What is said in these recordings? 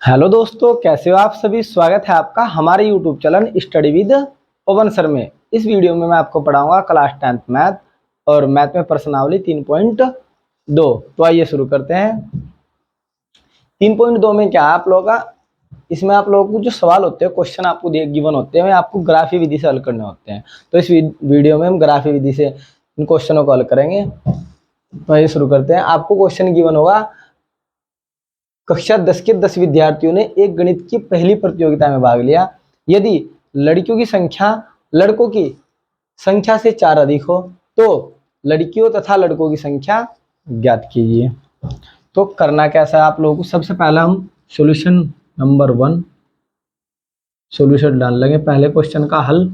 Hello दोस्तों, कैसे हो आप सभी। स्वागत है आपका हमारे YouTube channel study with Pawan sir में। इस वीडियो में मैं आपको पढ़ाऊंगा क्लास 10th मैथ और मैथ में प्रश्नावली 3.2। तो आइए शुरू करते हैं। 3.2 में क्या है आप लोगों का, इसमें आप लोगों को जो सवाल होते हैं, क्वेश्चन आपको गिवन होते हैं, आपको ग्राफी विधि से हल करने होते हैं। तो इस वीडियो में हम ग्राफी विधि से इन क्वेश्चनों को हल करेंगे। तो आइए शुरू करते हैं। आपको क्वेश्चन गिवन होगा, कक्षा 10 के 10 विद्यार्थियों ने एक गणित की पहली प्रतियोगिता में भाग लिया। यदि लड़कियों की संख्या लड़कों की संख्या से 4 अधिक हो तो लड़कियों तथा लड़कों की संख्या ज्ञात कीजिए। तो करना कैसा है आप लोगों को, सबसे पहले हम सॉल्यूशन नंबर 1 सॉल्यूशन डाल लेंगे, पहले क्वेश्चन का हल।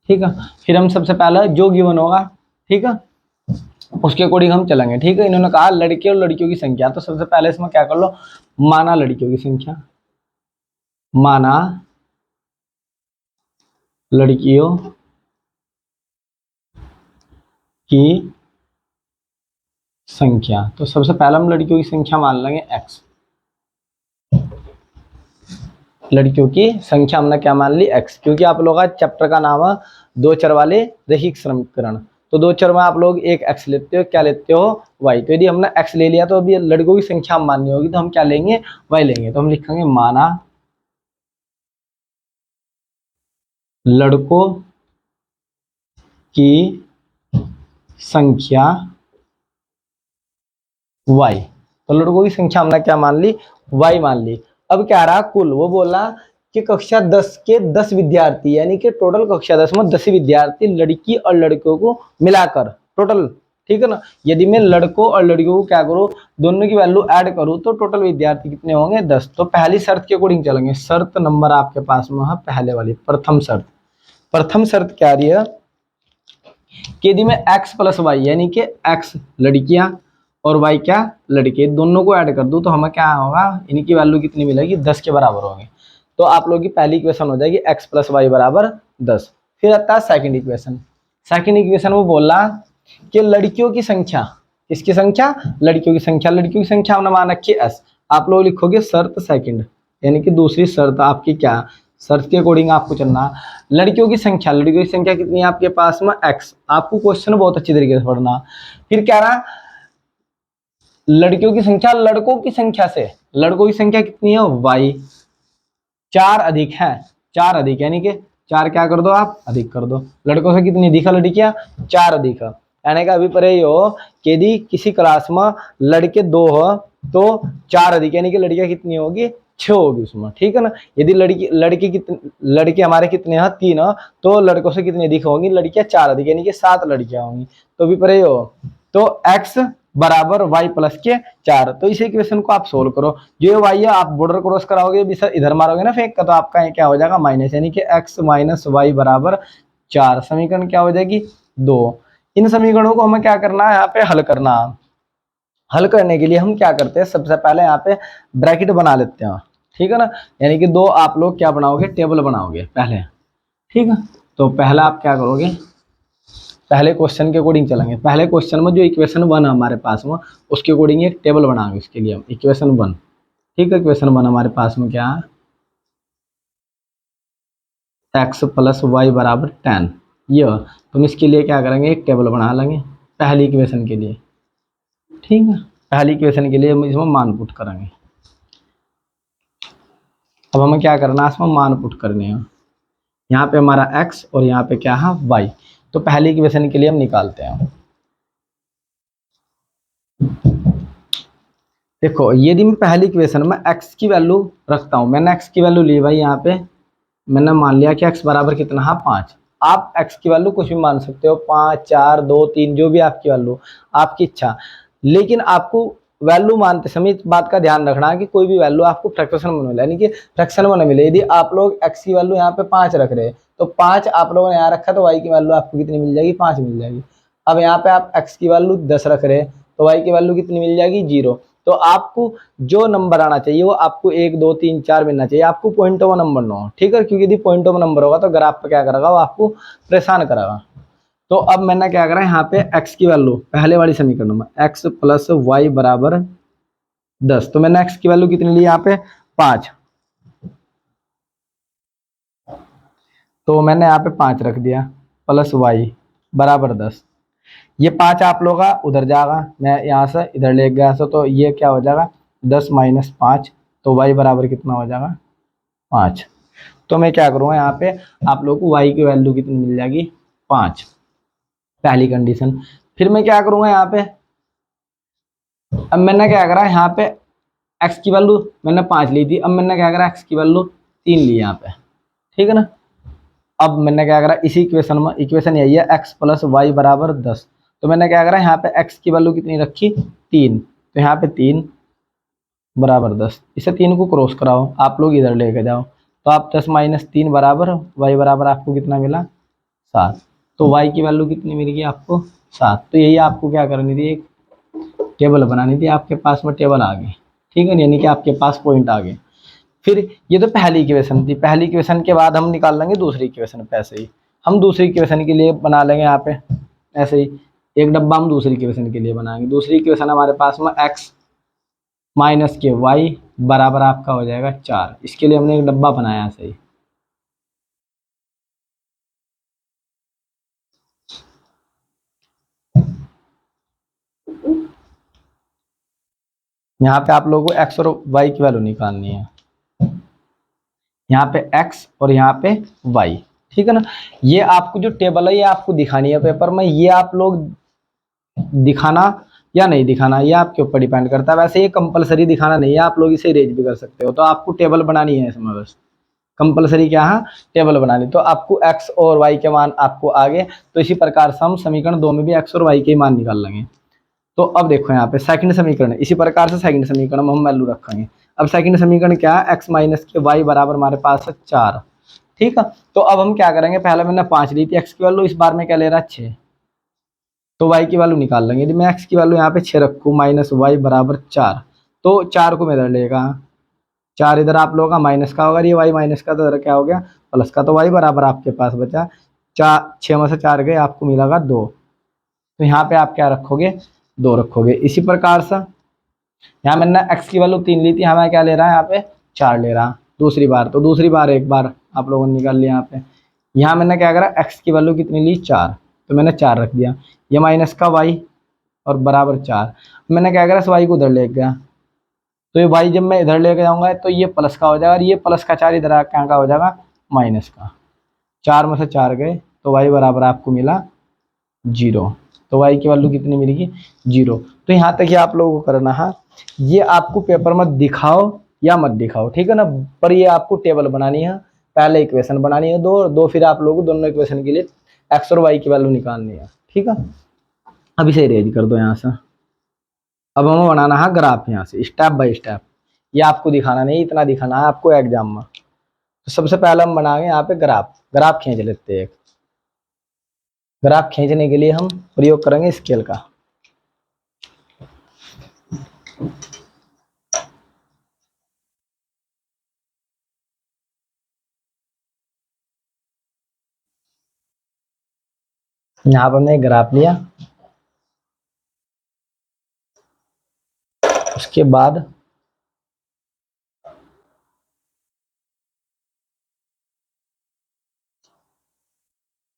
ठीक है, फिर हम सबसे पहले जो गिवन होगा, ठीक है, उसके अकॉर्डिंग हम चलेंगे। ठीक है, इन्होंने कहा लड़के और लड़कियों की संख्या, तो सबसे पहले इसमें क्या कर लो, माना लड़कियों की संख्या, माना लड़कियों की संख्या। तो सबसे पहले हम लड़कियों की संख्या मान लेंगे x। लड़कियों की संख्या हमने क्या मान ली, x, क्योंकि आप लोगों का चैप्टर का नाम है दो चर वाले रैखिक समीकरण। तो दो चर में आप लोग एक x लेते हो, क्या लेते हो, y। तो यदि हमने x ले लिया तो अभी लड़कों की संख्या माननी होगी, तो हम क्या लेंगे, y लेंगे। तो हम लिखेंगे माना लड़कों की संख्या y। तो लड़कों की संख्या हमने क्या मान ली, y मान ली। अब क्या रहा, कुल, वो बोला कि कक्षा 10 के 10 विद्यार्थी, यानी कि टोटल कक्षा 10 में 10 विद्यार्थी लड़की और लड़कों को मिलाकर टोटल, ठीक है ना। यदि मैं लड़कों और लड़कियों को क्या करूं, दोनों की वैल्यू ऐड करूं तो टोटल विद्यार्थी कितने होंगे, 10। तो पहली शर्त के अकॉर्डिंग चलेंगे। शर्त नंबर आपके पास में है पहले वाली, प्रथम शर्त। प्रथम शर्त क्या रही है कि यदि मैं x प्लस वाई, यानी कि x लड़कियां और y क्या, लड़के, दोनों को ऐड कर दूं तो हमें क्या होगा, इनकी वैल्यू कितनी मिलेगी, 10 के बराबर होंगे। तो आप लोगों की पहली इक्वेशन हो जाएगी x प्लस वाई बराबर 10। फिर आता है सेकंड इक्वेशन। सेकंड इक्वेशन वो बोला कि लड़कियों की संख्या, किसकी संख्या, लड़कियों की संख्या। लड़कियों की संख्या हमने मान रखी है s। आप लोग लिखोगे शर्त सेकंड, यानी कि दूसरी शर्त आपकी क्या, शर्त के अकॉर्डिंग आपको चलना। लड़कियों की संख्या, लड़कियों की संख्या कितनी है आपके पास में, x। आपको क्वेश्चन बहुत अच्छी तरीके से पढ़ना। फिर क्या रहा, लड़कियों की संख्या लड़कों की संख्या से, लड़कों की संख्या कितनी है, y। 4 अधिक है, 4 अधिक, यानी कि 4 क्या कर दो आप, अधिक कर दो। लड़कों से कितनी अधिक है, लड़कियां 4 अधिक है। यानी कि अभिप्राय हो कि यदि किसी क्लास में लड़के 2 हो तो 4 अधिक, यानी कि लड़कियां कितनी होगी, 6 होगी उसमें। ठीक है ना। यदि लड़के हमारे कितने हैं, 3 है, तो लड़कों से कितनी अधिक होंगी, लड़कियां 4 अधिक, यानी कि 7 लड़कियां होंगी। तो अभिप्राय हो तो x बराबर y प्लस के 4। तो इस इक्वेशन को आप सोल्व करो। जो ये y है आप बॉर्डर क्रॉस कराओगे, इधर मारोगे ना फेंक का, तो आपका क्या हो जाएगा, माइनस, यानी कि x माइनस वाई बराबर 4। समीकरण क्या हो जाएगी, 2। इन समीकरणों को हमें क्या करना है, यहाँ पे हल करना। हल करने के लिए हम क्या करते हैं, सबसे पहले यहाँ पे ब्रैकेट बना लेते हैं। ठीक है ना, यानी कि 2 आप लोग क्या बनाओगे, टेबल बनाओगे पहले। ठीक है, तो पहला आप क्या करोगे, पहले क्वेश्चन के अकॉर्डिंग चलेंगे। पहले क्वेश्चन में जो इक्वेशन 1 है हमारे पास में, उसके अकॉर्डिंग एक टेबल बनाएंगे। इसके लिए हम इक्वेशन 1, ठीक है, इक्वेशन 1 हमारे पास में क्या है, x प्लस वाई बराबर 10। ये तुम इसके लिए क्या करेंगे, एक टेबल बना लेंगे पहली इक्वेशन के लिए। ठीक है, पहली इक्वेशन के लिए हम इसमें मान पुट करेंगे। अब हमें क्या करना है, इसमें मान पुट करने हैं। यहाँ पे हमारा x और यहाँ पे क्या है, y। तो पहली इक्वेशन के लिए हम निकालते हैं। देखो, यदि मैं पहली इक्वेशन में x की वैल्यू रखता हूं, मैंने x की वैल्यू ली भाई, यहाँ पे मैंने मान लिया कि x बराबर कितना है, 5। आप x की वैल्यू कुछ भी मान सकते हो, 5, 4, 2, 3, जो भी आपकी वैल्यू, आपकी इच्छा। लेकिन आपको वैल्यू मानते समय इस बात का ध्यान रखना है कि कोई भी वैल्यू आपको फ्रैक्शन में मिले, यानी कि फ्रैक्शन में न मिले। यदि आप लोग x की वैल्यू यहाँ पे 5 रख रहे हैं, तो 5 आप लोगों ने यहाँ रखा, तो y की वैल्यू आपको कितनी मिल जाएगी, 5 मिल जाएगी। अब यहाँ पे आप x की वैल्यू 10 रख रहे हैं, तो y की वैल्यू कितनी मिल जाएगी, 0। तो आपको जो नंबर आना चाहिए वो आपको 1, 2, 3, 4 मिलना चाहिए, आपको पॉइंट ऑफ नंबर ना हो। ठीक है, क्योंकि यदि पॉइंट ऑफ नंबर होगा तो ग्राफ पे क्या करेगा, वो आपको परेशान करेगा। तो अब मैंने क्या करा, यहाँ पे x की वैल्यू पहले वाली समीकरण में x प्लस वाई बराबर 10। तो मैंने x की वैल्यू कितनी ली यहाँ पे 5, तो मैंने यहाँ पे 5 रख दिया प्लस y बराबर 10। ये 5 आप लोग का उधर जाएगा, मैं यहाँ से इधर ले गया तो ये क्या हो जाएगा 10 माइनस 5, तो y बराबर कितना हो जाएगा 5। तो मैं क्या करूँगा यहाँ पे आप लोग को y की वैल्यू कितनी मिल जाएगी 5, पहली कंडीशन। फिर मैं क्या करूँगा यहाँ पे, अब मैंने क्या करा यहाँ पे x की वैल्यू मैंने 5 ली थी, अब मैंने क्या करा x की वैल्यू 3 ली यहाँ पे, ठीक है ना। अब मैंने क्या करा इसी इक्वेशन में, इक्वेशन यही है x प्लस वाई बराबर 10, तो मैंने क्या करा यहाँ पे x की वैल्यू कितनी रखी 3, तो यहाँ पे 3 बराबर 10, इसे 3 को क्रॉस कराओ आप लोग इधर लेके जाओ, तो आप 10 माइनस 3 बराबर y बराबर आपको कितना मिला 7, तो y की वैल्यू कितनी मिलेगी आपको 7। तो यही आपको क्या करनी थी, एक टेबल बनानी थी, आपके पास में टेबल आ गई, ठीक है, यानी कि आपके पास पॉइंट आ गए। फिर ये तो पहली इक्वेशन थी, पहली इक्वेशन के बाद हम निकाल लेंगे दूसरी इक्वेशन पे, ऐसे ही हम दूसरी इक्वेशन के लिए बना लेंगे यहाँ पे, ऐसे ही एक डब्बा हम दूसरी इक्वेशन के लिए बनाएंगे। दूसरी इक्वेशन हमारे पास में x माइनस के y बराबर आपका हो जाएगा 4, इसके लिए हमने एक डब्बा बनाया ऐसे ही। यहाँ पे आप लोगों को x और y की वैल्यू निकालनी है, यहाँ पे x और यहाँ पे y, ठीक है ना। ये आपको जो टेबल है ये आपको दिखानी है पेपर में, ये आप लोग दिखाना या नहीं दिखाना ये आपके ऊपर डिपेंड करता है। वैसे ये कंपलसरी दिखाना नहीं है, आप लोग इसे इरेज भी कर सकते हो। तो आपको टेबल बनानी है इसमें, बस कंपलसरी क्या है टेबल बनानी। तो आपको x और y के मान आपको आगे, तो इसी प्रकार से हम समीकरण 2 में भी x और y के मान निकाल लेंगे। तो अब देखो यहाँ पे सेकंड समीकरण, इसी प्रकार से सेकंड समीकरण में हम वैल्यू रखेंगे। अब सेकंड समीकरण क्या है, x माइनस के y बराबर हमारे पास है 4, ठीक है। तो अब हम क्या करेंगे, पहले मैंने 5 ली थी x की वैल्यू, इस बार में क्या ले रहा है 6, तो y की वैल्यू निकाल लेंगे। यदि मैं x की वैल्यू यहाँ पे 6 रखूँ माइनस y बराबर 4, तो 4 को मैं इधर लेगा, 4 इधर आप लोगों का माइनस का होगा, ये y माइनस का, तो इधर क्या हो गया प्लस का, तो y बराबर आपके पास बचा 4, 6 में से 4 गए आपको मिलेगा 2, तो यहाँ पे आप क्या रखोगे 2 रखोगे। इसी प्रकार से यहाँ मैंने x की वैल्यू 3 ली थी, यहाँ मैं क्या ले रहा है यहाँ पे 4 ले रहा दूसरी बार, तो दूसरी बार एक बार आप लोगों ने निकाल लिया यहाँ पे। यहाँ मैंने क्या करा x की वैल्यू कितनी ली 4, तो मैंने 4 रख दिया, ये माइनस का y और बराबर 4, मैंने क्या करा इस y को इधर ले गया, तो ये y जब मैं इधर लेके जाऊंगा तो ये प्लस का हो जाएगा, और ये प्लस का 4 इधर क्या का हो जाएगा माइनस का, 4 में से 4 गए, तो y बराबर आपको मिला 0, तो y की वैल्यू कितनी मिलेगी 0। तो यहाँ तक ही आप लोगों को करना है, ये आपको पेपर में दिखाओ या मत दिखाओ, ठीक है ना, पर ये आपको टेबल बनानी है, पहले इक्वेशन बनानी है दो दो, फिर आप लोगों को दोनों इक्वेशन के लिए x और y की वैल्यू निकालनी है, ठीक है। अब इसे इरेज कर दो यहाँ से। अब हमें बनाना है ग्राफ, यहाँ से स्टेप बाय स्टेप, ये आपको दिखाना नहीं, इतना दिखाना है आपको एग्जाम में। तो सबसे पहले हम बनाएंगे यहाँ पे ग्राफ, ग्राफ खींच लेते हैं एक। ग्राफ खींचने के लिए हम प्रयोग करेंगे स्केल का। यहाँ पर हमने ग्राफ लिया, उसके बाद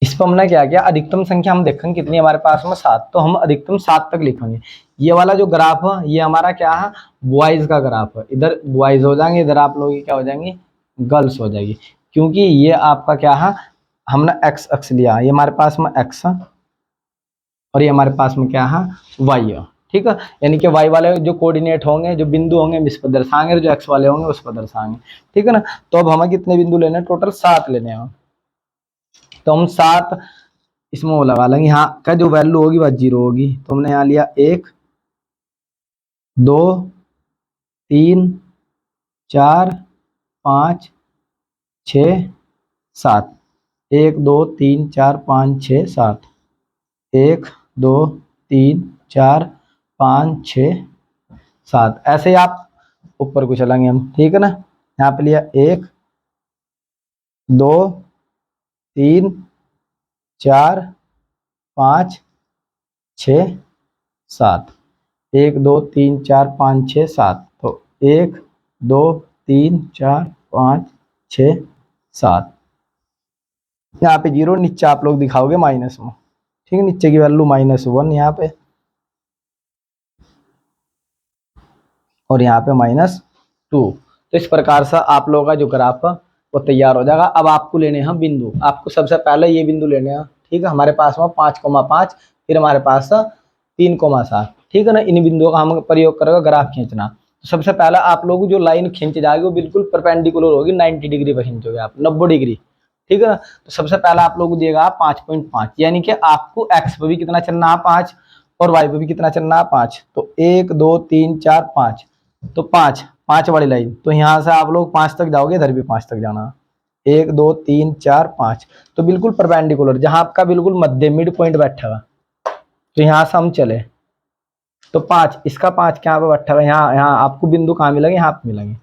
इस पर हमने क्या किया, अधिकतम संख्या हम देखेंगे कितनी हमारे पास में 7, तो हम अधिकतम 7 तक लिखेंगे। ये वाला जो ग्राफ है ये हमारा क्या है बॉयज का ग्राफ है, इधर बॉयज हो जाएंगे, इधर आप लोग क्या हो जाएंगे गर्ल्स हो जाएगी, क्योंकि ये आपका क्या है हमने एक्स अक्ष लिया, ये हमारे पास में एक्स है और ये हमारे पास में क्या है वाई है, ठीक है। यानी कि वाई वाले जो कोऑर्डिनेट होंगे, जो बिंदु होंगे इस पर दर्शाएंगे, जो एक्स वाले होंगे उस पर दर्शाएंगे, ठीक है ना। तो अब हमें कितने बिंदु लेने हैं, टोटल 7 लेने हैं, तो हम 7 इसमें वो लगा लेंगे, यहाँ का जो वैल्यू होगी वह 0 होगी, तो हमने यहाँ लिया 1 2 3 4 5 6 7, 1 2 3 4 5 6 7, 1 2 3 4 5 6 7, ऐसे ही आप ऊपर को चलेंगे हम, ठीक है ना। यहाँ पे लिया 1 2 3 4 5 6 7, 1 2 3 4 5 6 7, 1 2 3 4 5 6 7। यहाँ पे 0, नीचे आप लोग दिखाओगे माइनस में, ठीक है, नीचे की वैल्यू -1 यहाँ पे, और यहाँ पे -2। तो इस प्रकार से आप लोगों का जो ग्राफ है वो तैयार हो जाएगा। अब आपको लेने हैं बिंदु, आपको सबसे पहले ये बिंदु लेने हैं, ठीक है। हमारे पास में 5,5, फिर हमारे पास 3,7, ठीक है ना। इन बिंदुओं का हम प्रयोग करेंगे ग्राफ खींचना। तो सबसे पहले आप लोग जो लाइन खींच जाएगी वो बिल्कुल परपेंडिकुलर होगी, 90 डिग्री पर खींचोगे आप, 90 डिग्री, ठीक है ना। तो सबसे पहले आप लोग दिएगा 5.5, यानी कि आपको एक्स पे भी कितना चलना है 5, और वाई पे भी कितना चलना है 5। तो 1 2 3 4 5, तो 5 5 वाली लाइन, तो यहाँ से आप लोग 5 तक जाओगे, इधर भी 5 तक जाना, 1 2 3 4 5। तो बिल्कुल परपेंडिकुलर, जहां आपका बिल्कुल मध्य मिड पॉइंट बैठा हुआ, तो यहाँ से हम चले तो 5, इसका 5 क्या पे बैठा हुआ, यहाँ यहाँ आपको बिंदु कहाँ मिलेंगे, यहाँ पे मिलेंगे,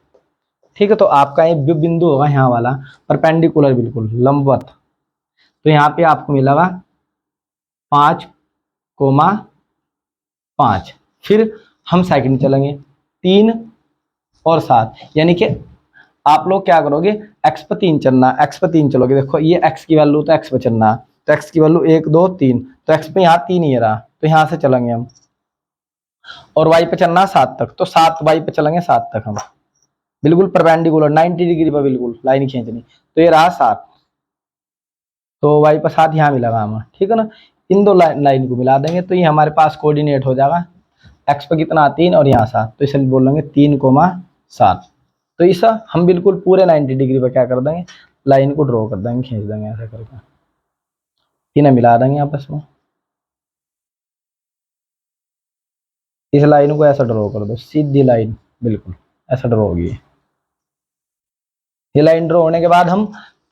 ठीक है। तो आपका ये बिंदु होगा यहाँ वाला परपेंडिकुलर, बिल्कुल लंबवत। तो यहाँ पे आपको मिलेगा 5,5। फिर हम सेकंड चलेंगे 3 और 7, यानी कि आप लोग क्या करोगे, एक्स पे 3 चलना, एक्स पे 3 चलोगे, देखो ये एक्स की वैल्यू तो एक्स पे चलना, तो एक्स की वैल्यू 1 2 3, तो एक्स पे यहाँ 3 ही रहा, तो यहाँ से चलेंगे हम, और वाई पे चलना 7 तक, तो 7 वाई पे चलेंगे 7 तक हम, बिल्कुल परपेंडिकुलर 90 डिग्री पर बिल्कुल लाइन खींचनी। तो ये रहा 7, तो वाई पर 7 यहाँ मिलेगा हमें, ठीक है ना। इन दो लाइन को मिला देंगे तो ये हमारे पास कोऑर्डिनेट हो जाएगा, एक्स पे कितना 3 और यहाँ 7, तो इसे बोलेंगे 3,7। तो इस हम बिल्कुल पूरे 90 डिग्री पर क्या कर देंगे, लाइन को ड्रॉ कर देंगे, खींच देंगे ऐसा करके, इन्हें मिला देंगे आपस में। इस लाइन को ऐसा ड्रॉ कर दो, सीधी लाइन बिल्कुल ऐसा ड्रॉ होगी। ये लाइन ड्रॉ होने के बाद हम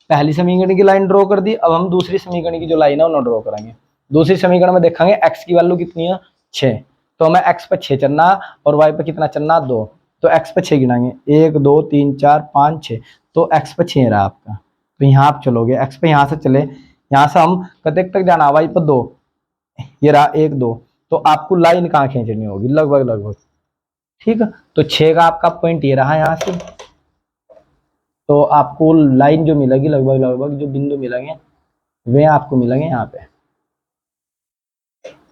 पहली समीकरण की लाइन ड्रॉ कर दी, अब हम दूसरी समीकरण की जो लाइन है उन्हें ड्रॉ करेंगे। दूसरी समीकरण में देखेंगे एक्स की वैल्यू कितनी है 6, तो हमें एक्स पे 6 चलना और वाई पे कितना चलना 2, तो एक्स पे 6 गिनाएंगे 1 2 3 4 5 6, तो एक्स पे 6 रहा आपका। तो यहाँ आप चलोगे, एक्स पे यहाँ से चले, यहाँ से हम कतक तक जाना, वाई पे 2, ये रहा 1 2, तो आपको लाइन कहाँ खींचनी होगी, लगभग लगभग, ठीक है। तो 6 का आपका पॉइंट ये रहा यहाँ से, तो आपको लाइन जो मिलेगी लगभग लगभग जो बिंदु मिलेंगे वे आपको मिलेंगे यहाँ पे,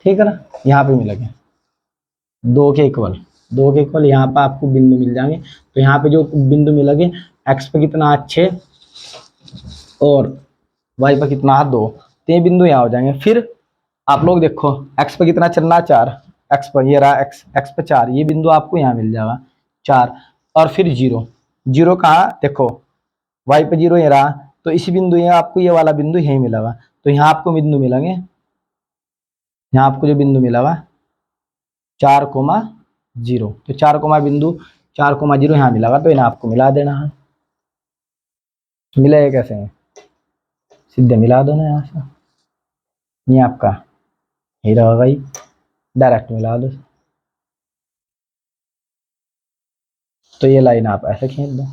ठीक है ना, यहाँ पे मिलेंगे 2 के इक्वल, 2 के इक्वल यहाँ पे आपको बिंदु मिल जाएंगे। तो यहाँ पे जो बिंदु मिलेंगे, एक्स पे कितना 6 और वाई पे कितना 2, तो ये बिंदु यहाँ हो जाएंगे। फिर आप लोग देखो एक्स पे कितना चलना 4, एक्स पर ये रहा एक्स, एक्स पे 4, ये बिंदु आपको यहाँ मिल जाएगा 4, और फिर 0, 0 कहाँ देखो वाई पे 0 ये रहा, तो इसी बिंदु ये आपको ये वाला बिंदु यही मिलेगा। तो यहाँ आपको बिंदु मिलेंगे, यहाँ आपको जो बिंदु मिलेगा 4,0, तो 4,0 यहाँ मिलेगा, तो इन्हें आपको मिला देना है। मिलेगा कैसे है, सीधे मिला दो ना यहाँ से, ये आपका ही रहेगा ही, डायरेक्ट मिला दो। तो ये लाइन आप ऐसे खींच दो,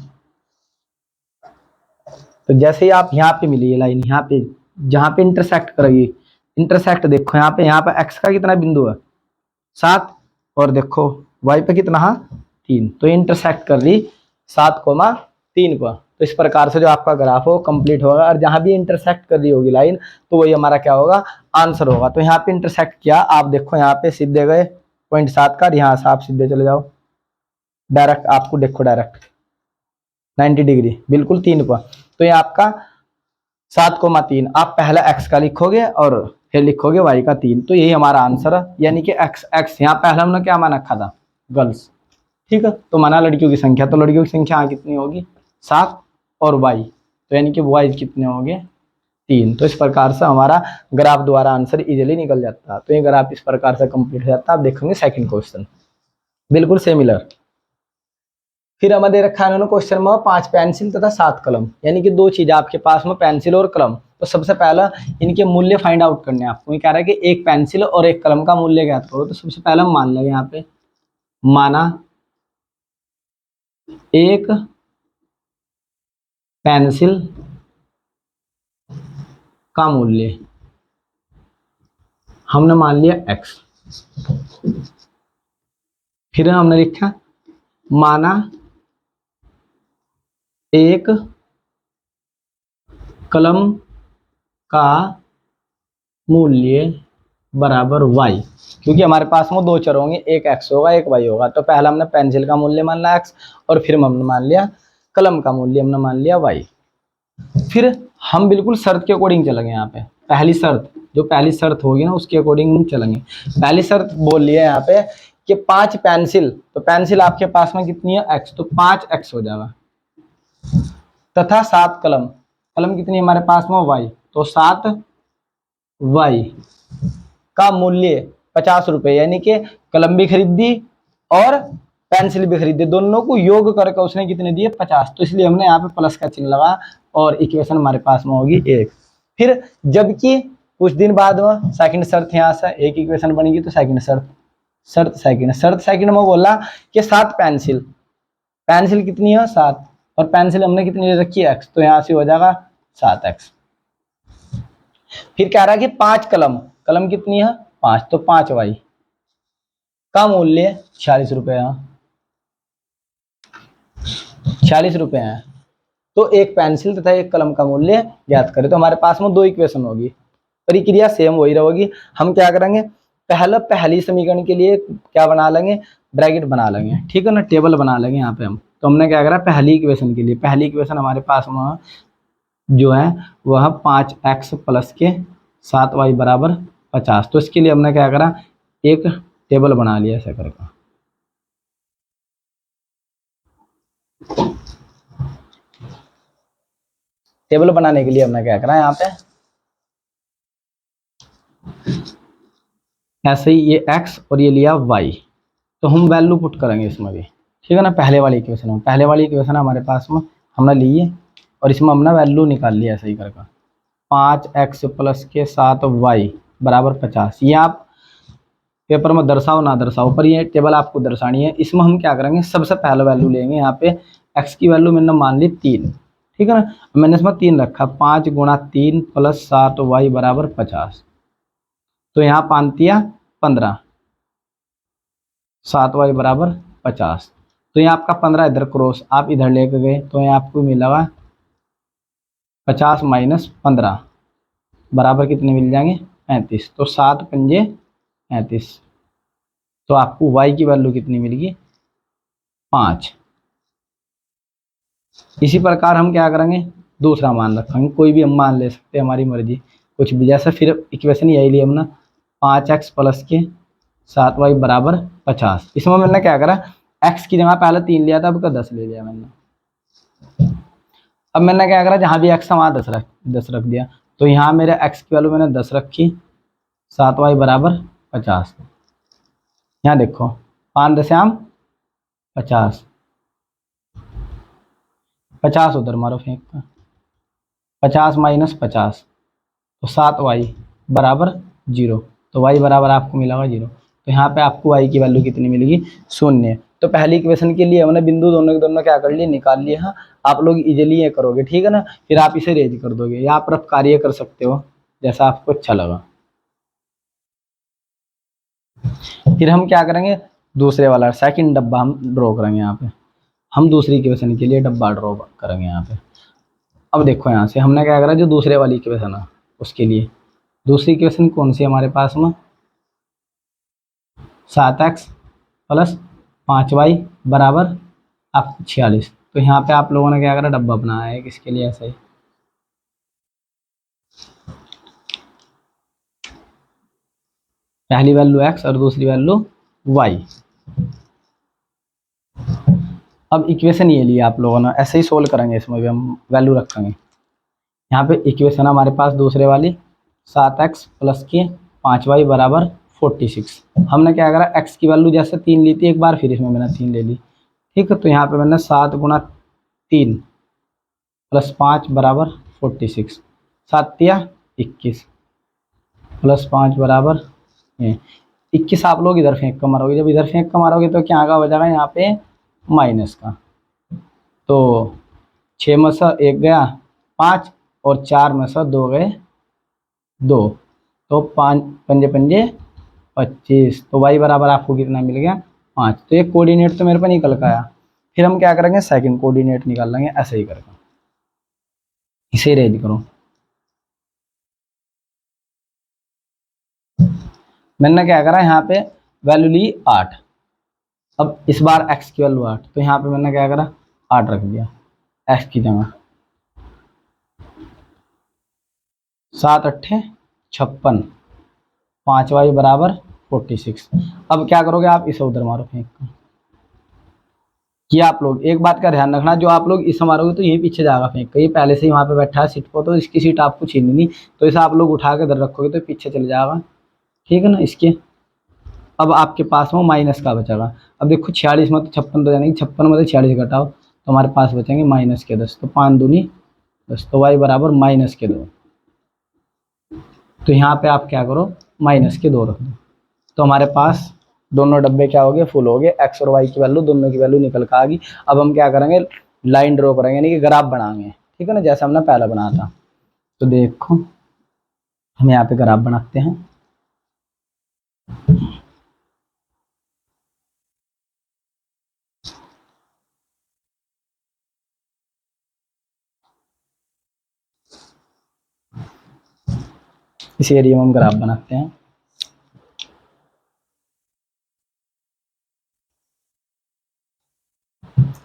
तो जैसे ही आप यहाँ पे मिली ये लाइन, यहाँ पे जहाँ पे इंटरसेक्ट करेगी, इंटरसेक्ट देखो यहाँ पे एक्स का कितना बिंदु है 7, और देखो वाई पे कितना है 3, तो इंटरसेक्ट कर रही 7,3 पर। तो इस प्रकार से जो आपका ग्राफ हो कंप्लीट होगा, और जहां भी इंटरसेक्ट कर रही होगी लाइन तो वही हमारा क्या होगा, आंसर होगा। तो यहाँ पे इंटरसेक्ट किया, आप देखो यहाँ पे सीधे गए 0.7 का, यहाँ से आप सीधे चले जाओ डायरेक्ट, आपको देखो डायरेक्ट 90 डिग्री बिल्कुल 3 पर। तो ये आपका 7,3, आप पहला एक्स का लिखोगे और फिर लिखोगे वाई का 3, तो यही हमारा आंसर है। यानी कि एक्स एक्स यहाँ पहला हमने क्या माना रखा था, गर्ल्स, ठीक है, तो माना लड़कियों की संख्या, तो लड़कियों की संख्या यहाँ कितनी होगी 7, और वाई, तो यानी कि वाई कितने होंगे 3। तो इस प्रकार से हमारा ग्राफ द्वारा आंसर इजीली निकल जाता है। तो ये ग्राफ इस प्रकार से कंप्लीट हो जाता है। आप देखेंगे सेकंड क्वेश्चन बिल्कुल सिमिलर। फिर हमें दे रखा है इन्होंने क्वेश्चन में 5 पेंसिल तथा 7 कलम, यानी कि 2 चीजें आपके पास में, पेंसिल और कलम। तो सबसे पहला इनके मूल्य फाइंड आउट करने हैं आपको। ये कह रहा है कि एक पेंसिल और एक कलम का मूल्य ज्ञात करो। तो सबसे पहला हम मान लेंगे यहाँ पे, माना एक पेंसिल का मूल्य हमने मान लिया x, फिर हमने लिखा माना एक कलम का मूल्य बराबर y, क्योंकि हमारे पास में दो चर होंगे, एक x होगा एक y होगा। तो पहला हमने पेंसिल का मूल्य मान लिया x और फिर हमने मान लिया कलम का मूल्य हमने मान लिया y। फिर हम बिल्कुल शर्त के अकॉर्डिंग चलेंगे। यहाँ पे पहली शर्त, जो पहली शर्त होगी ना उसके अकॉर्डिंग हम चलेंगे। पहली शर्त बोल लिया यहाँ पे कि 5 पेंसिल, तो पेंसिल आपके पास में कितनी है x, तो 5x हो जाएगा, तथा 7 कलम, कलम कितनी है हमारे पास में y, तो 7y का मूल्य 50 रुपए, यानी कि कलम भी खरीद दी और पेंसिल भी खरीदी, दोनों को योग करके उसने कितने दिए 50। तो इसलिए हमने यहाँ पे प्लस का चिन्ह लगा और इक्वेशन हमारे पास में होगी 1। फिर जबकि कुछ दिन बाद में सेकंड शर्त, यहाँ से एक इक्वेशन बनेगी तो सेकंड शर्त सेकंड में बोला कि 7 पेंसिल, पेंसिल कितनी है 7 और पेंसिल हमने कितनी ले रखी है x, तो यहाँ से हो जाएगा 7x। फिर कह रहा है कि 5 कलम, कलम कितनी है 5, तो 5y का मूल्य 46 रुपए है, 46 रुपए है। तो एक पेंसिल तथा एक कलम का मूल्य ज्ञात करें। तो हमारे पास में दो इक्वेशन होगी, प्रक्रिया सेम वही रहेगी। हम क्या करेंगे, पहली समीकरण के लिए क्या बना लेंगे, ब्रैकेट बना लेंगे, ठीक है ना, टेबल बना लेंगे यहाँ पे हम। तो हमने क्या करा, पहली इक्वेशन के लिए, पहली इक्वेशन हमारे पास में जो है वह 5x प्लस के 7y बराबर 50। तो इसके लिए हमने क्या करा, एक टेबल बना लिया ऐसा करके। टेबल बनाने के लिए हमने क्या करा, यहाँ पे ऐसे ही ये x और ये लिया y, तो हम वैल्यू पुट करेंगे इसमें भी, ठीक है ना। पहले वाली इक्वेशन में, पहले वाली इक्वेशन हमारे पास में हमने ली है और इसमें हमने वैल्यू निकाल लिया ऐसे ही करके। 5x प्लस के 7y बराबर 50। ये आप पेपर में दर्शाओ ना दर्शाओ, पर ये टेबल आपको दर्शानी है। इसमें हम क्या करेंगे, सबसे पहले वैल्यू लेंगे, यहाँ पे x की वैल्यू मैंने मान ली 3, ठीक है ना। मैंने इसमें 3 रखा, 5 गुणा 3 प्लस 7y बराबर 50। तो यहाँ 5 दिया 15, 7y बराबर 50। तो यहाँ आपका 15 इधर क्रॉस आप इधर लेके गए, तो यहाँ आपको मिला 50 माइनस 15 बराबर कितने मिल जाएंगे 35। तो 7 पंजे 35। तो आपको y की वैल्यू कितनी मिलेगी 5। इसी प्रकार हम क्या करेंगे, दूसरा मान रखेंगे, कोई भी हम मान ले सकते हैं, हमारी मर्जी कुछ भी। जैसा फिर इक्वेशन यही ली हमने, 5x प्लस के 7y बराबर 50। इसमें मैंने क्या करा, x की जगह पहले 3 लिया था, अब का 10 ले लिया मैंने। अब मैंने क्या करा, जहां भी x वहां 10 रख दिया। तो यहाँ मेरे x की वैल्यू मैंने 10 रखी, 7y बराबर 50। यहाँ देखो 5 दशम 50, 50 उधर मारो फेंक का, 50 माइनस 50, तो 7y बराबर 0। तो y बराबर आपको मिला 0। तो यहाँ पे आपको y की वैल्यू कितनी मिलेगी 0। तो पहली इक्वेशन के लिए हमने बिंदु दोनों के दोनों क्या कर लिए, निकाल लिए। हाँ, आप लोग इजीली ये करोगे, ठीक है ना। फिर आप इसे रेज कर दोगे या आप रफ कार्य कर सकते हो जैसा आपको अच्छा लगा। फिर हम क्या करेंगे, दूसरे वाला सेकंड डब्बा हम ड्रॉ करेंगे। यहाँ पे हम दूसरी इक्वेशन के लिए डब्बा ड्रॉ करेंगे यहाँ पे। अब देखो यहाँ से हमने क्या करा, जो दूसरे वाली इक्वेशन है उसके लिए दूसरी इक्वेशन कौन सी हमारे पास में, 7x प्लस 5y बराबर आपको 46। तो यहाँ पे आप लोगों ने क्या करा, डब्बा बनाया है किसके लिए ऐसा ही। पहली वैल्यू x और दूसरी वैल्यू y। अब इक्वेशन ये लिया आप लोगों ने, ऐसे ही सोल्व करेंगे, इसमें भी हम वैल्यू रखेंगे। यहाँ पे इक्वेशन हमारे पास दूसरे वाली 7x प्लस के 5y बराबर 46। हमने क्या करा, x की वैल्यू जैसे 3 ली थी एक बार, फिर इसमें मैंने 3 ले ली, ठीक है। तो यहाँ पे मैंने 7 गुणा 3 प्लस 5 बराबर 46, 7 दिया 21 प्लस 5 बराबर 21। आप लोग इधर फेंक कर मारोगे, जब इधर फेंक कर मारोगे तो क्या हो जाएगा यहाँ पे माइनस का। तो 6 में से 1 गया 5 और 4 में से 2 गए 2, तो 5 पंजे पंजे 25। तो y बराबर आपको कितना मिल गया 5। तो एक कोऑर्डिनेट तो मेरे पर निकल का आया। फिर हम क्या करेंगे, सेकंड कोऑर्डिनेट निकाल लेंगे, ऐसे ही करके इसे रेज करो। मैंने क्या करा, यहाँ पे वैल्यू ली 8, अब इस बार x की वैल्यू 8, तो यहाँ पे मैंने क्या करा 8 रख दिया x की जगह। 7 अट्ठे 56, 5y बराबर 46। अब क्या करोगे आप, इसे उधर मारो फेंक कर। ये आप लोग एक बात का ध्यान रखना, जो आप लोग इसे मारोगे तो ये पीछे जाएगा फेंक कर, ये पहले से ही वहां पे बैठा है सीट पर, तो इसकी सीट आपको छीननी नहीं, तो इसे आप लोग उठा के इधर रखोगे तो पीछे चले जाएगा, ठीक है ना इसके। अब आपके पास में माइनस का बचेगा। अब देखो 46 में तो 56 तो जाने की, 56 में से 46 घटाओ तो हमारे पास बचेंगे माइनस के 10, तो 5 दूनी 10, तो y बराबर माइनस के 2। तो यहाँ पे आप क्या करो, माइनस के 2 रख दो, तो हमारे पास दोनों डब्बे क्या हो गए, फुल हो गए। एक्स और वाई की वैल्यू, दोनों की वैल्यू निकल कर आ गई। अब हम क्या करेंगे, लाइन ड्रॉ करेंगे, यानी कि ग्राफ बनाएंगे, ठीक है ना, जैसे हमने पहला बनाया था। तो देखो हम यहाँ पे ग्राफ बनाते हैं। इस एरिया में हम ग्राफ बनाते हैं।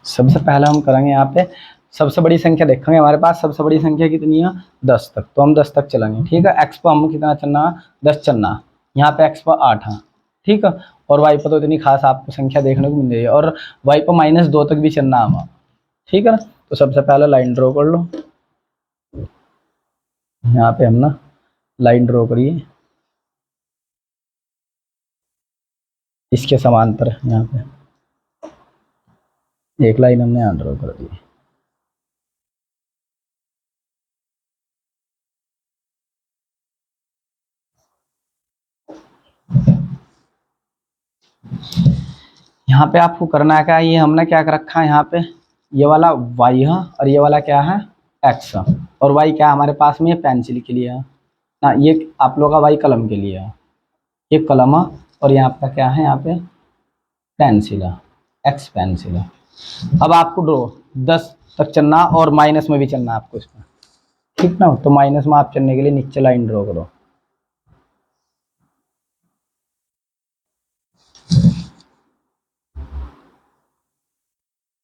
सबसे पहला हम करेंगे यहाँ पे, सबसे बड़ी संख्या देखेंगे, हमारे पास सबसे बड़ी संख्या कितनी है 10 तक, तो हम 10 तक चलेंगे, ठीक है। एक्स पर हम कितना चलना, 10 चलना, यहाँ पे एक्स पर 8 है, ठीक है। और वाई पर तो इतनी खास आपको संख्या देखने को मिल रही है, और वाई पर -2 तक भी चलना है, ठीक है ना। तो सबसे पहले लाइन ड्रॉ कर लो, यहाँ पे हम ना लाइन ड्रॉ करिए इसके समांतर, यहाँ पे एक लाइन हमने यहाँ ड्रॉ कर दी। यहाँ पे आपको करना है क्या, ये हमने क्या कर रखा है, यहाँ पे ये वाला y है और ये वाला क्या है x है, और y क्या है हमारे पास में, पेंसिल के लिए है ना, ये आप लोगों का y कलम के लिए है, ये कलम है, और यहाँ पे क्या है, यहाँ पे पेंसिल है, x पेंसिल है। अब आपको ड्रॉ 10 तक चलना और माइनस में भी चलना आपको इसमें, ठीक ना। तो माइनस में आप चलने के लिए नीचे लाइन ड्रॉ करो,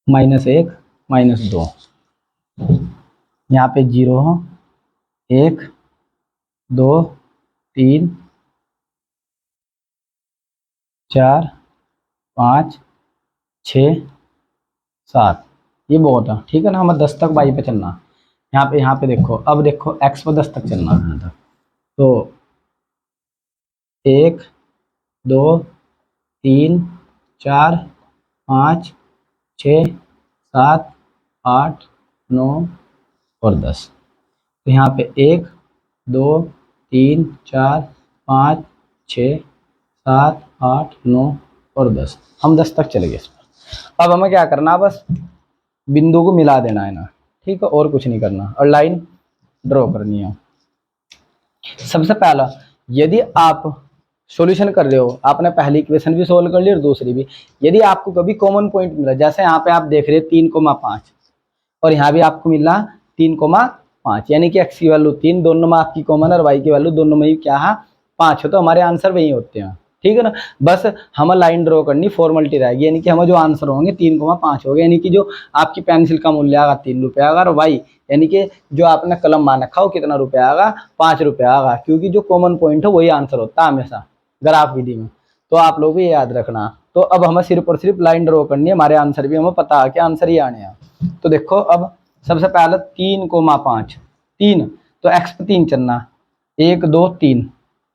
-1 -2, यहाँ पे 0 है, 1 2 3 4 5 6 7, ये बहुत है, ठीक है ना। हमें 10 तक बाई पे चलना, यहाँ पे देखो, अब देखो x पर 10 तक चलना है, तो 1 2 3 4 5 6 7 8 9 और 10। तो यहाँ पे 1 2 3 4 5 6 7 8 9 और 10, हम 10 तक चले गए इस पर। अब हमें क्या करना, बस बिंदु को मिला देना है ना, ठीक है, और कुछ नहीं करना, और लाइन ड्रॉ करनी है। सबसे पहला, यदि आप सॉल्यूशन कर रहे हो, आपने पहली इक्वेशन भी सोल्व कर ली और दूसरी भी, यदि आपको कभी कॉमन पॉइंट मिला, जैसे यहाँ पे आप देख रहे हैं 3,5 और यहाँ भी आपको मिला 3,5, यानी कि x की वैल्यू 3, दोनों में आपकी कॉमन और y की वैल्यू दोनों में ही क्या है 5 है, तो हमारे आंसर वही होते हैं, ठीक है ना। बस हमें लाइन ड्रॉ करनी, फॉर्मेलिटी रहेगी, यानी कि हमें जो आंसर होंगे 3,5 हो गए, यानी कि जो आपकी पेंसिल का मूल्य आएगा 3 रुपये आएगा, और y यानी कि जो आपने कलम मान रखा हो कितना रुपया आएगा, 5 रुपये आएगा, क्योंकि जो कॉमन पॉइंट है वही आंसर होता है हमेशा ग्राफ विधि में। तो आप लोग भी ये याद रखना। तो अब हमें सिर्फ और सिर्फ लाइन ड्रॉ करनी है, हमारे आंसर भी हमें पता है कि आंसर ही आने हैं। तो देखो अब सबसे पहले 3,5, 3, तो x पे 3 चलना, 1 2 3,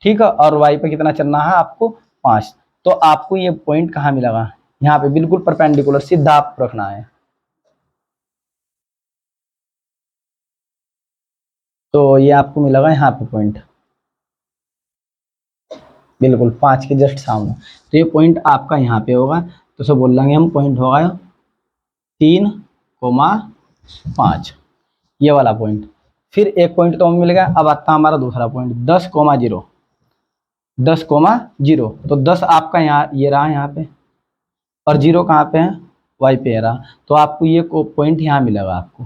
ठीक है, और y पे कितना चलना है आपको 5। तो आपको ये पॉइंट कहाँ मिलेगा, यहाँ पे बिल्कुल परपेंडिकुलर सीधा आपको रखना है। तो ये आपको मिलेगा यहाँ पे पॉइंट, बिल्कुल 5 के जस्ट सामने। तो ये पॉइंट आपका यहाँ पे होगा, तो सब बोल लेंगे हम पॉइंट होगा 3,5, ये वाला पॉइंट। फिर एक पॉइंट तो हमें मिल गया, अब आता है हमारा दूसरा पॉइंट 10,0, 10,0, तो 10 आपका यहाँ ये रहा यहाँ पे, और 0 कहाँ पे है वाई पे रहा, तो आपको ये पॉइंट यहाँ मिलेगा आपको,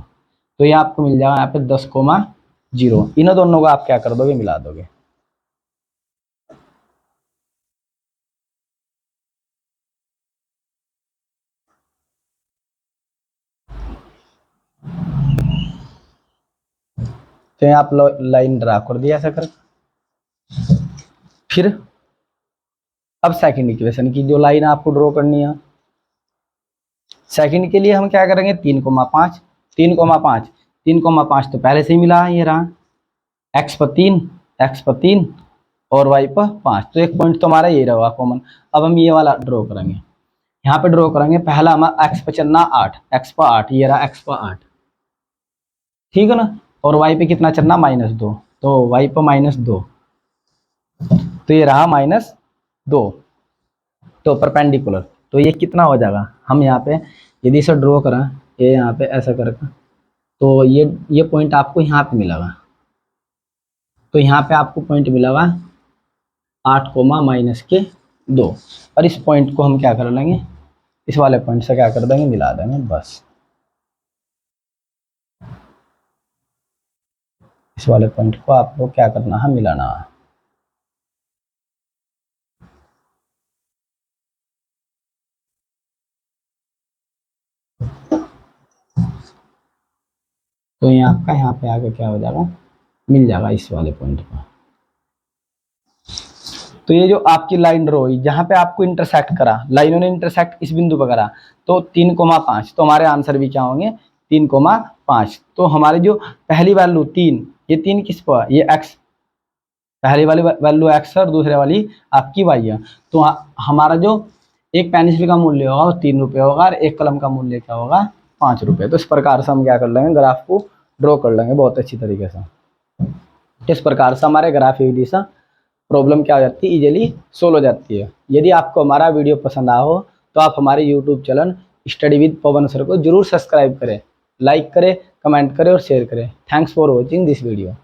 तो ये आपको मिल जाएगा यहाँ पे 10,0। इन दोनों को आप क्या कर दोगे, मिला दोगे। तो यहाँ आप लाइन ड्रा कर दिया ऐसा कर। फिर अब सेकंड इक्वेशन की जो लाइन आपको ड्रॉ करनी है, सेकंड के लिए हम क्या करेंगे, 3,5 3,5 3,5 तो पहले से ही मिला है, ये रहा x पर 3 x पर 3 और y पर 5, तो एक पॉइंट तो हमारा ये रहा कॉमन। अब हम ये वाला ड्रॉ करेंगे, यहाँ पे ड्रॉ करेंगे, पहला हमारा x पर चलना 8, x पर 8, ये रहा x पर 8, ठीक है ना, और y पे कितना चलना, -2, तो y पर -2, तो ये रहा -2, तो परपेंडिकुलर, तो ये कितना हो जाएगा, हम यहाँ पे यदि इसे ड्रॉ करें, ये यहाँ पे ऐसा करके, तो ये पॉइंट आपको यहाँ पे मिलेगा, तो यहाँ पे आपको पॉइंट मिलेगा 8, -2, और इस पॉइंट को हम क्या कर लेंगे, इस वाले पॉइंट से क्या कर देंगे, मिला देंगे बस। इस वाले पॉइंट को आपको क्या करना है, मिलाना है। तो ये आपका यहाँ पे आगे क्या हो जाएगा, मिल जाएगा इस वाले पॉइंट पर। तो ये जो आपकी लाइन ड्रॉ हुई, जहां पे आपको इंटरसेक्ट करा, लाइनों ने इंटरसेक्ट इस बिंदु पर करा, तो 3,5, तो हमारे आंसर भी क्या होंगे, 3,5। तो हमारे जो पहली वैल्यू 3, ये 3 किस पर, ये x, पहली वाली वैल्यू x है और दूसरे वाली आपकी y है, तो हमारा जो एक पेंसिल का मूल्य होगा वो 3 रुपये होगा, और एक कलम का मूल्य क्या होगा, 5 रुपये। तो इस प्रकार से हम क्या कर लेंगे, ग्राफ को ड्रॉ कर लेंगे बहुत अच्छी तरीके से। इस प्रकार से हमारे ग्राफ की दिशा प्रॉब्लम क्या हो जाती है, इजीली सोल्व हो जाती है। यदि आपको हमारा वीडियो पसंद आया हो तो आप हमारे YouTube channel study with Pawan sir को जरूर सब्सक्राइब करें, लाइक करें, कमेंट करें और शेयर करें। Thanks for watching this video.